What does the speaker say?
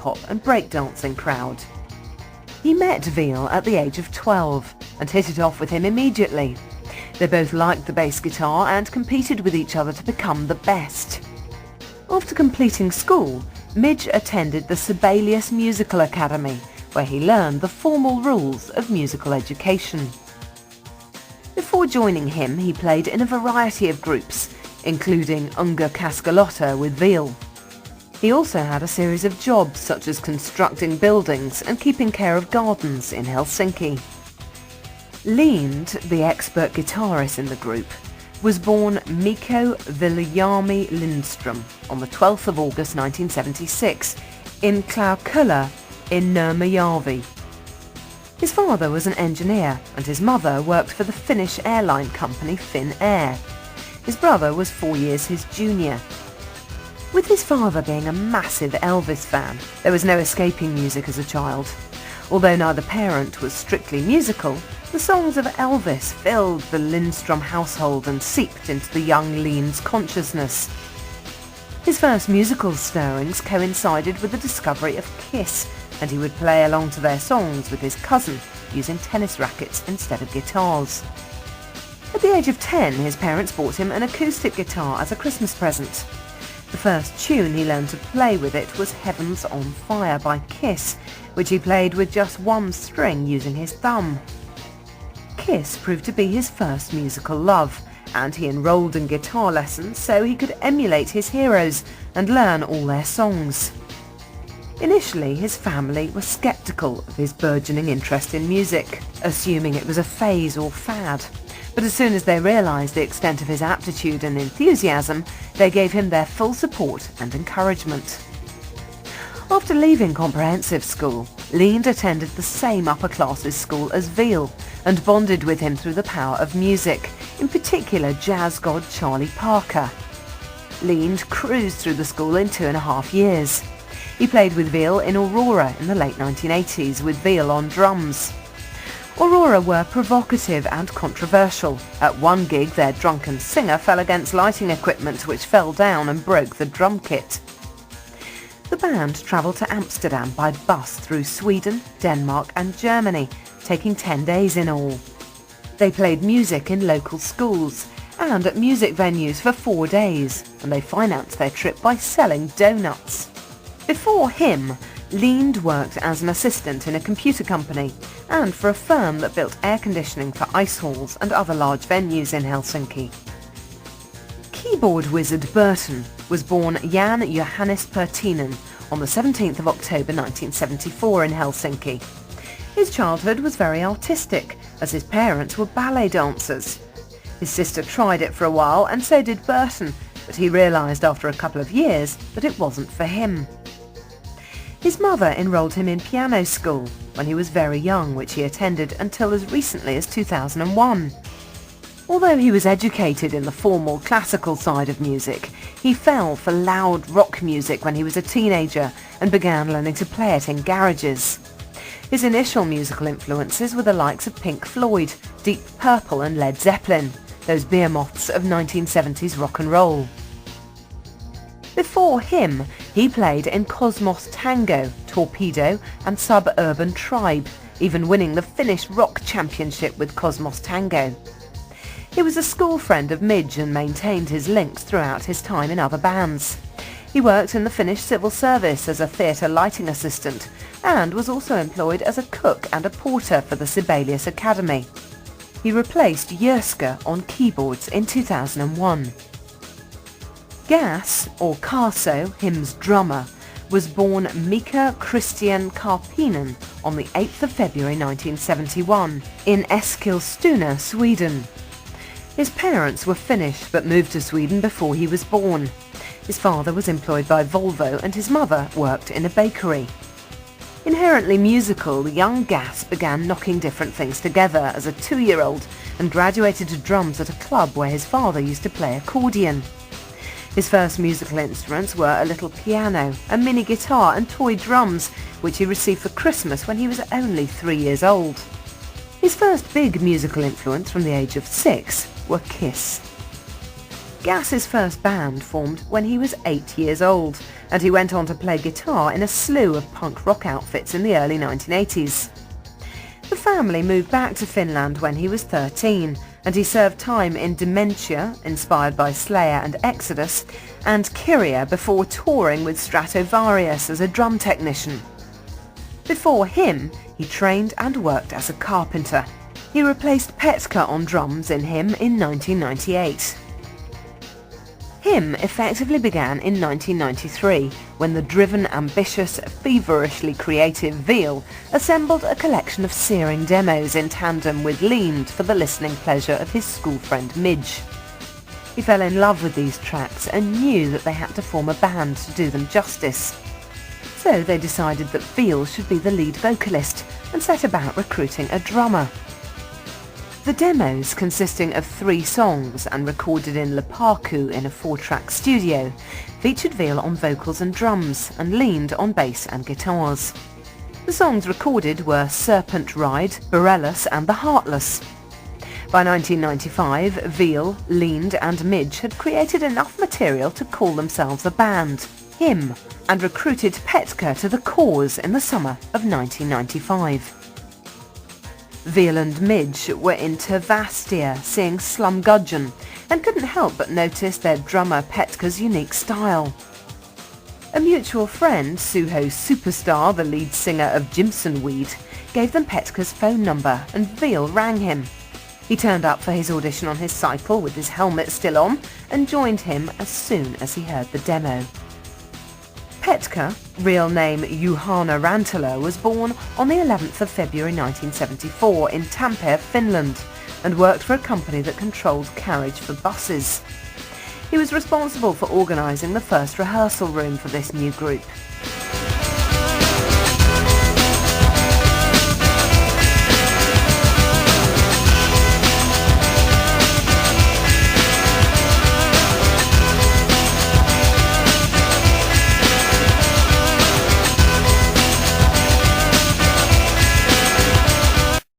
hip-hop and breakdancing crowd. He met Veal at the age of 12 and hit it off with him immediately. They both liked the bass guitar and competed with each other to become the best. After completing school, Midge attended the Sibelius Musical Academy, where he learned the formal rules of musical education. Before joining him, he played in a variety of groups, including Unga Kascalotta with Veal. He also had a series of jobs such as constructing buildings and keeping care of gardens in Helsinki. Lind, the expert guitarist in the group, was born Mikko Viljami Lindström on the 12th of August 1976 in Klaukulla in Nurmijärvi. His father was an engineer and his mother worked for the Finnish airline company Finnair. His brother was 4 years his junior. With his father being a massive Elvis fan, there was no escaping music as a child. Although neither parent was strictly musical, the songs of Elvis filled the Lindström household and seeped into the young Lind's consciousness. His first musical stirrings coincided with the discovery of Kiss, and he would play along to their songs with his cousin, using tennis rackets instead of guitars. At the age of 10, his parents bought him an acoustic guitar as a Christmas present. The first tune he learned to play with it was Heaven's on Fire by Kiss, which he played with just one string using his thumb. Kiss proved to be his first musical love, and he enrolled in guitar lessons so he could emulate his heroes and learn all their songs. Initially, his family was sceptical of his burgeoning interest in music, assuming it was a phase or fad. But as soon as they realised the extent of his aptitude and enthusiasm, they gave him their full support and encouragement. After leaving comprehensive school, Lind attended the same upper classes school as Veal and bonded with him through the power of music, in particular jazz god Charlie Parker. Lind cruised through the school in 2.5 years. He played with Veal in Aurora in the late 1980s with Veal on drums. Aurora were provocative and controversial. At one gig, their drunken singer fell against lighting equipment which fell down and broke the drum kit. The band travelled to Amsterdam by bus through Sweden, Denmark and Germany, taking 10 days in all. They played music in local schools and at music venues for 4 days, and they financed their trip by selling donuts. Before him, Lind worked as an assistant in a computer company and for a firm that built air conditioning for ice halls and other large venues in Helsinki. Keyboard wizard Burton was born Jan Johannes Pertinen on the 17th of October 1974 in Helsinki. His childhood was very artistic, as his parents were ballet dancers. His sister tried it for a while and so did Burton, but he realised after a couple of years that it wasn't for him. His mother enrolled him in piano school when he was very young, which he attended until as recently as 2001. Although he was educated in the formal classical side of music, he fell for loud rock music when he was a teenager and began learning to play it in garages. His initial musical influences were the likes of Pink Floyd, Deep Purple and Led Zeppelin, those behemoths of 1970s rock and roll. Before him, he played in Cosmos Tango, Torpedo and Suburban Tribe, even winning the Finnish Rock Championship with Cosmos Tango. He was a school friend of Midge and maintained his links throughout his time in other bands. He worked in the Finnish civil service as a theatre lighting assistant and was also employed as a cook and a porter for the Sibelius Academy. He replaced Jyrska on keyboards in 2001. Gas, or Karso, Him's drummer, was born Mika Christian Karpinen on the 8th of February 1971 in Eskilstuna, Sweden. His parents were Finnish but moved to Sweden before he was born. His father was employed by Volvo and his mother worked in a bakery. Inherently musical, the young Gas began knocking different things together as a 2-year-old and graduated to drums at a club where his father used to play accordion. His first musical instruments were a little piano, a mini guitar and toy drums, which he received for Christmas when he was only 3 years old. His first big musical influence from the age of 6 were Kiss. Gas's first band formed when he was 8 years old and he went on to play guitar in a slew of punk rock outfits in the early 1980s. The family moved back to Finland when he was 13, and he served time in Dementia, inspired by Slayer and Exodus, and Kyria before touring with Stratovarius as a drum technician. Before him, he trained and worked as a carpenter. He replaced Petka on drums in Him in 1998. Him effectively began in 1993 when the driven, ambitious, feverishly creative Veal assembled a collection of searing demos in tandem with Leaned for the listening pleasure of his school friend Midge. He fell in love with these tracks and knew that they had to form a band to do them justice. So they decided that Veal should be the lead vocalist and set about recruiting a drummer. The demos, consisting of 3 songs and recorded in Lepaku in a 4-track studio, featured Veal on vocals and drums and Leaned on bass and guitars. The songs recorded were Serpent Ride, Borellus and The Heartless. By 1995, Veal, Leaned and Midge had created enough material to call themselves a band, Him, and recruited Petka to the cause in the summer of 1995. Veal and Midge were into Vastia, seeing Slumgudgeon, and couldn't help but notice their drummer Petka's unique style. A mutual friend, Suho Superstar, the lead singer of Jimson Weed, gave them Petka's phone number, and Veal rang him. He turned up for his audition on his cycle with his helmet still on, and joined him as soon as he heard the demo. Petka, real name Juhana Rantala, was born on the 11th of February 1974 in Tampere, Finland, and worked for a company that controlled carriage for buses. He was responsible for organising the first rehearsal room for this new group.